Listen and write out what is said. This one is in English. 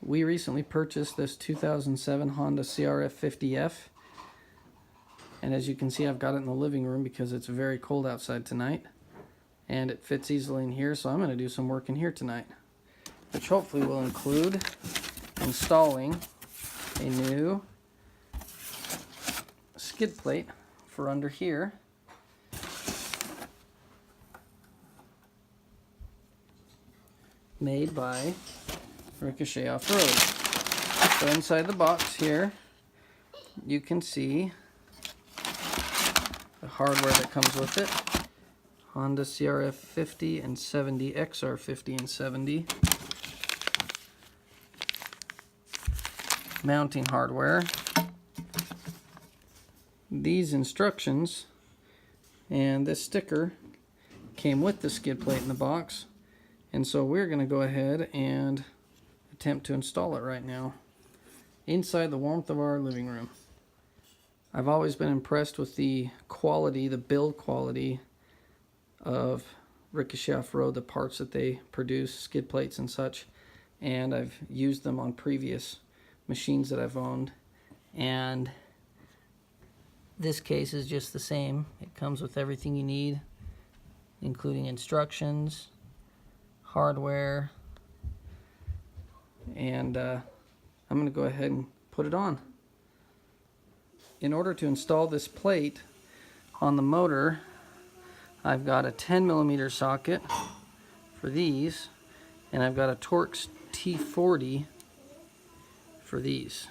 we recently purchased this 2007 Honda CRF50F, and as you can see, I've got it in the living room because it's very cold outside tonight, and it fits easily in here, so I'm going to do some work in here tonight, which hopefully will include installing a new skid plate for under here, made by Ricochet Off-Road. So inside the box here, you can see the hardware that comes with it. Honda CRF50 and 70, XR50 and 70. Mounting hardware. These instructions and this sticker came with the skid plate in the box. And so we're going to go ahead and attempt to install it right now inside the warmth of our living room. I've always been impressed with the quality, the build quality of Ricochet Off-Road, the parts that they produce, skid plates and such, and I've used them on previous machines that I've owned, and this case is just the same. It comes with everything you need, including instructions, hardware, and I'm going to go ahead and put it on. In order to install this plate on the motor, I've got a 10mm socket for these, and I've got a Torx T40 for these.